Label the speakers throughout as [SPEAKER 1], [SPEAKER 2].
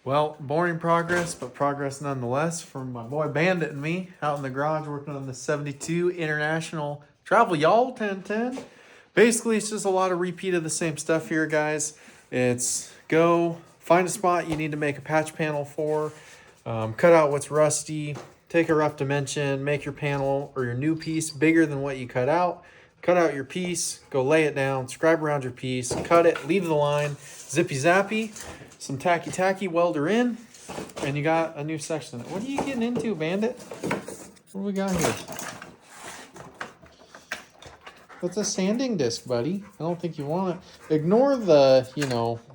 [SPEAKER 1] Well, boring progress, but progress nonetheless from my boy Bandit and me out in the garage working on the 72 International Travel Y'all 1010. Basically, it's just a lot of repeat of the same stuff here, guys. It's go find a spot you need to make a patch panel for, cut out what's rusty, take a rough dimension, make your panel or your new piece bigger than what you cut out your piece, go lay it down, scribe around your piece, cut it, leave the line, zippy zappy, some tacky welder in, and you got a new section. What are you getting into, Bandit? What do we got here? That's a sanding disc, buddy. I don't think you want it. Ignore the,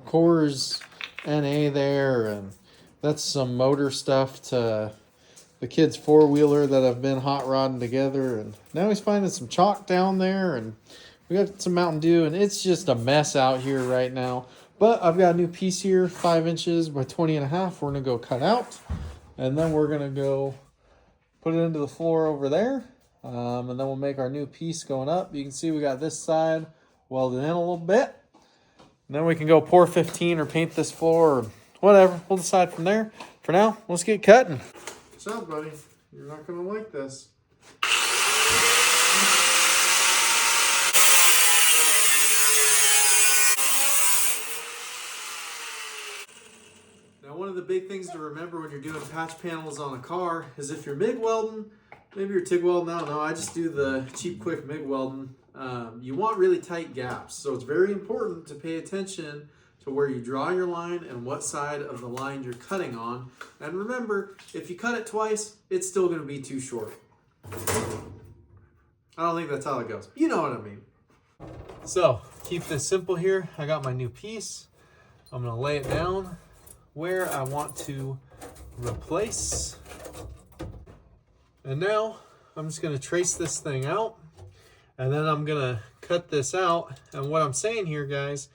[SPEAKER 1] Coors NA there, and that's some motor stuff to the kid's four-wheeler that I've been hot rodding together, and now he's finding some chalk down there, and we got some Mountain Dew, and it's just a mess out here right now. But I've got a new piece here, 5 inches by 20 and a half. We're gonna go cut out, and then we're gonna go put it into the floor over there, and then we'll make our new piece going up. You can see we got this side welded in a little bit, and then we can go pour 15 or paint this floor or whatever. We'll decide from there. For now, let's get cutting. What's up, buddy? You're not gonna like this. Now, one of the big things to remember when you're doing patch panels on a car is if you're MIG welding, maybe you're TIG welding, I don't know, I just do the cheap, quick MIG welding. You want really tight gaps, so it's very important to pay attention to where you draw your line and what side of the line you're cutting on. And remember, if you cut it twice, it's still going to be too short. I don't think that's how it goes. You know what I mean. So, keep this simple here. I got my new piece. I'm going to lay it down where I want to replace. And now I'm just going to trace this thing out, and then I'm going to cut this out. And what I'm saying here, guys,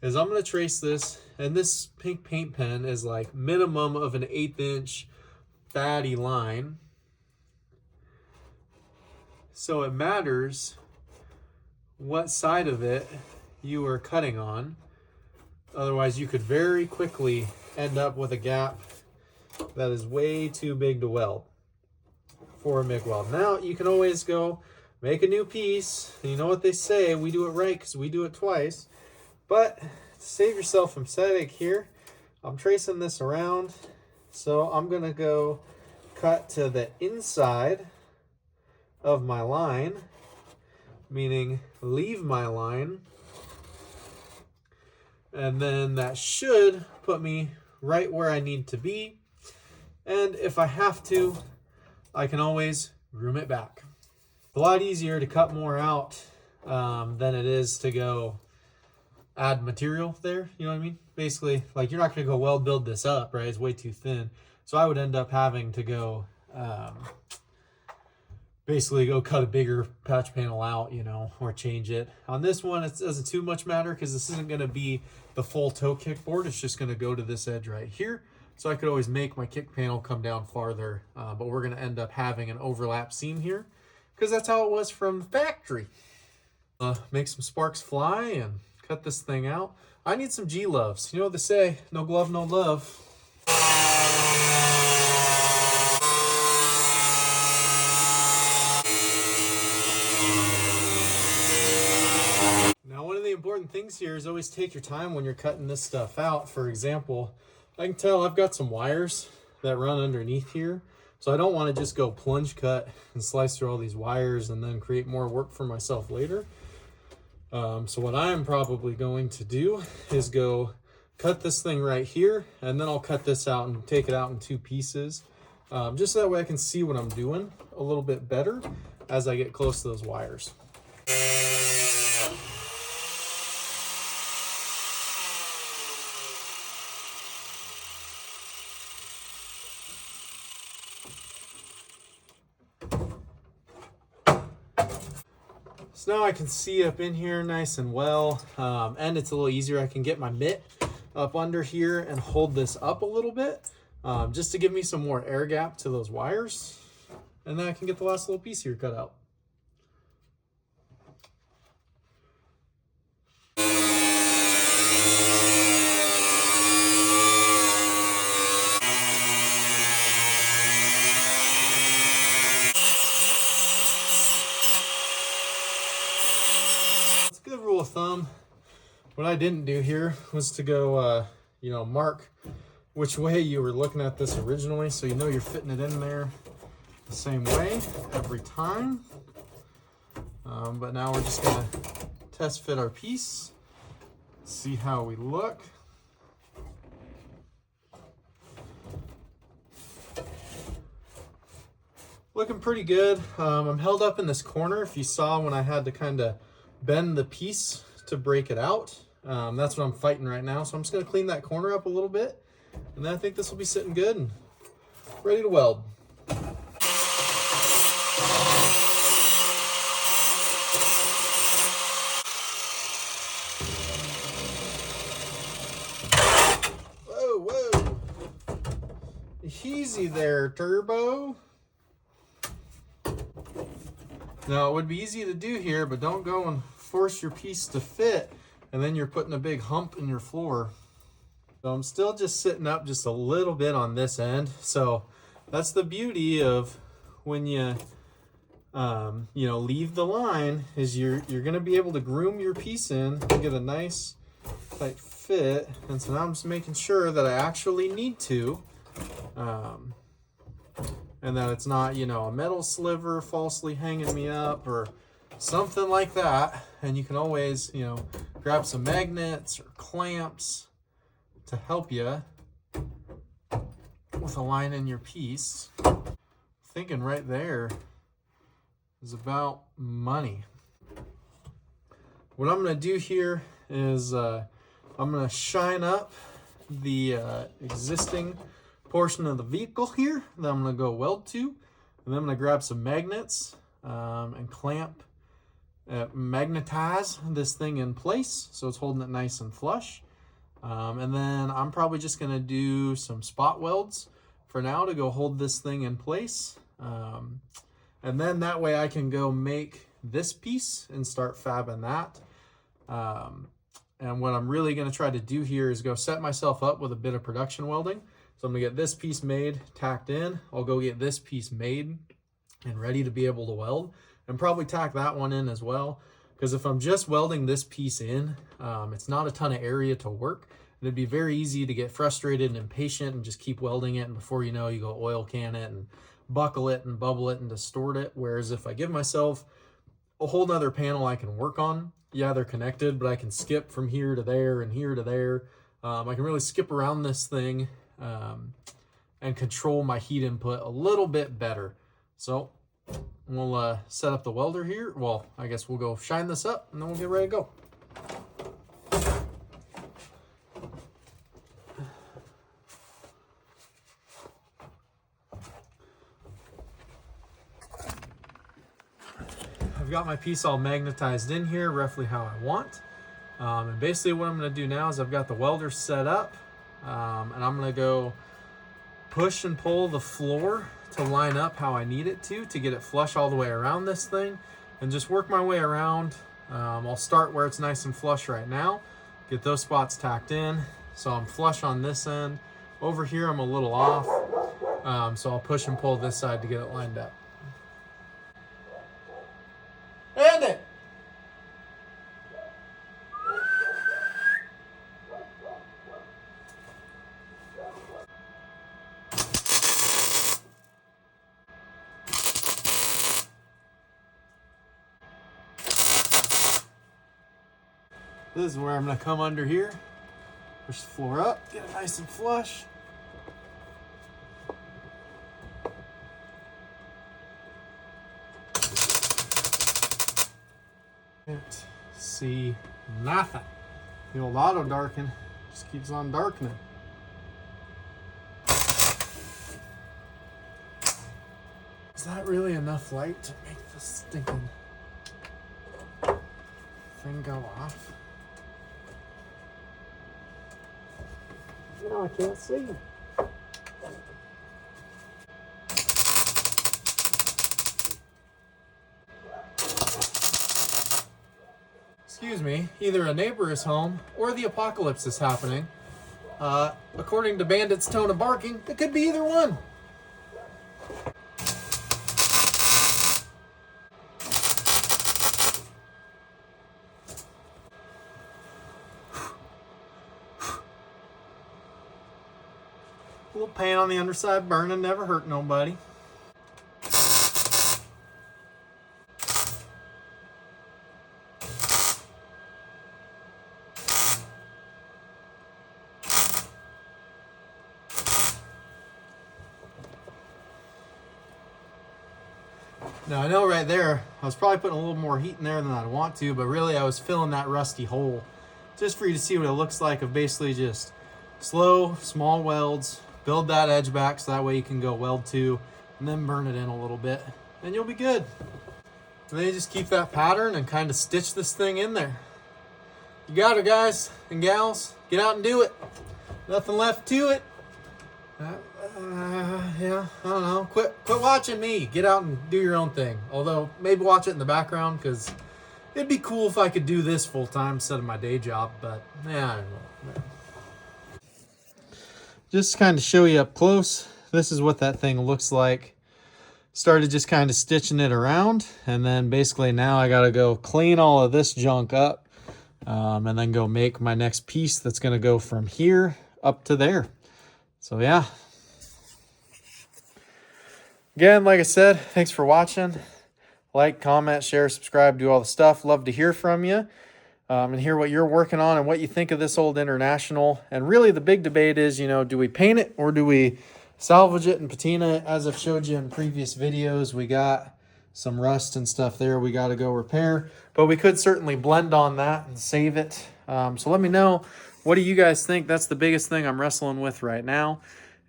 [SPEAKER 1] is I'm going to trace this, and this pink paint pen is like minimum of an 1/8 inch fatty line. So it matters what side of it you are cutting on. Otherwise, you could very quickly end up with a gap that is way too big to weld for a MIG weld. Now, you can always go make a new piece. You know what they say, we do it right because we do it twice. But to save yourself some headache here, I'm tracing this around. So I'm going to go cut to the inside of my line, meaning leave my line. And then that should put me right where I need to be. And if I have to, I can always groom it back. It's a lot easier to cut more out than it is to go add material there. You know what I mean? Basically, like, you're not going to go weld build this up, right? It's way too thin. So I would end up having to go basically go cut a bigger patch panel out, or change it. On this one, it doesn't too much matter because this isn't going to be the full toe kickboard. It's just going to go to this edge right here. So I could always make my kick panel come down farther, but we're going to end up having an overlap seam here because that's how it was from the factory. Make some sparks fly and cut this thing out. I need some G-loves. You know what they say, no glove, no love. Now, one of the important things here is always take your time when you're cutting this stuff out. For example, I can tell I've got some wires that run underneath here. So I don't want to just go plunge cut and slice through all these wires and then create more work for myself later. So what I'm probably going to do is go cut this thing right here, and then I'll cut this out and take it out in 2 pieces. Just so that way I can see what I'm doing a little bit better as I get close to those wires. So now I can see up in here nice and well, and it's a little easier. I can get my mitt up under here and hold this up a little bit, just to give me some more air gap to those wires. And then I can get the last little piece here cut out. thumb. What I didn't do here was to go, mark which way you were looking at this originally, so you know you're fitting it in there the same way every time. But now we're just gonna test fit our piece, see how we look. Looking pretty good. I'm held up in this corner. If you saw when I had to kind of bend the piece to break it out, that's what I'm fighting right now. So I'm just gonna clean that corner up a little bit, and then I think this will be sitting good and ready to weld. Whoa. Easy there, Turbo. Now, it would be easy to do here, but don't go and force your piece to fit, and then you're putting a big hump in your floor. So I'm still just sitting up just a little bit on this end. So that's the beauty of when you, leave the line, is you're going to be able to groom your piece in and get a nice tight fit. And so now I'm just making sure that I actually need to, and that it's not, a metal sliver falsely hanging me up or something like that. And you can always, grab some magnets or clamps to help you with aligning your piece. Thinking right there is about money. What I'm going to do here is I'm going to shine up the existing portion of the vehicle here that I'm going to go weld to, and then I'm going to grab some magnets and magnetize this thing in place so it's holding it nice and flush. And then I'm probably just going to do some spot welds for now to go hold this thing in place. And then that way I can go make this piece and start fabbing that. And what I'm really going to try to do here is go set myself up with a bit of production welding. So I'm going to get this piece made, tacked in. I'll go get this piece made and ready to be able to weld, and probably tack that one in as well. Because if I'm just welding this piece in, it's not a ton of area to work. It'd be very easy to get frustrated and impatient and just keep welding it. And before you know, you go oil can it and buckle it and bubble it and distort it. Whereas if I give myself a whole nother panel I can work on, yeah, they're connected, but I can skip from here to there and here to there. I can really skip around this thing and control my heat input a little bit better. So we'll set up the welder here. Well, I guess we'll go shine this up and then we'll get ready to go. I've got my piece all magnetized in here, roughly how I want. And basically what I'm going to do now is I've got the welder set up, and I'm going to go push and pull the floor to line up how I need it to get it flush all the way around this thing, and just work my way around. I'll start where it's nice and flush right now, get those spots tacked in so I'm flush on this end. Over here I'm a little off, so I'll push and pull this side to get it lined up. Andy! This is where I'm going to come under here, push the floor up, get it nice and flush. Can't see nothing. The old auto darken just keeps on darkening. Is that really enough light to make this stinking thing go off? No, I can't see. Excuse me, either a neighbor is home or the apocalypse is happening. According to Bandit's tone of barking, it could be either one. A little paint on the underside, burning, never hurt nobody. Now I know right there, I was probably putting a little more heat in there than I'd want to, but really I was filling that rusty hole just for you to see what it looks like of basically just slow, small welds, build that edge back so that way you can go weld two, and then burn it in a little bit, and you'll be good. And then you just keep that pattern and kind of stitch this thing in there. You got it, guys and gals. Get out and do it. Nothing left to it. Yeah, I don't know. Quit watching me. Get out and do your own thing. Although, maybe watch it in the background, because it'd be cool if I could do this full time instead of my day job. But, yeah, I don't know. Just to kind of show you up close, this is what that thing looks like. Started just kind of stitching it around, and then basically now I got to go clean all of this junk up, and then go make my next piece that's going to go from here up to there. So, yeah. Again, like I said, thanks for watching. Like, comment, share, subscribe, do all the stuff. Love to hear from you and hear what you're working on and what you think of this old International. And really the big debate is, you know, do we paint it or do we salvage it and patina it? As I've showed you in previous videos, we got some rust and stuff there we got to go repair. But we could certainly blend on that and save it. So let me know, what do you guys think? That's the biggest thing I'm wrestling with right now.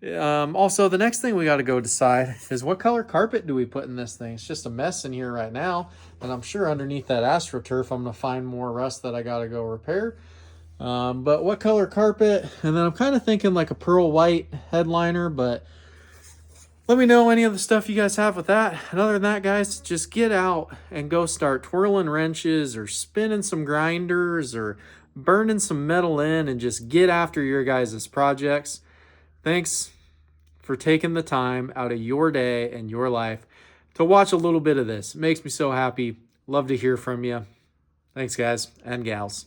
[SPEAKER 1] Also, the next thing we got to go decide is what color carpet do we put in this thing. It's just a mess in here right now, and I'm sure underneath that AstroTurf I'm going to find more rust that I got to go repair. But what color carpet? And then I'm kind of thinking like a pearl white headliner, but let me know any of the stuff you guys have with that. And other than that, guys, just get out and go start twirling wrenches or spinning some grinders or burning some metal in and just get after your guys' projects. Thanks for taking the time out of your day and your life to watch a little bit of this. It makes me so happy. Love to hear from you. Thanks, guys and gals.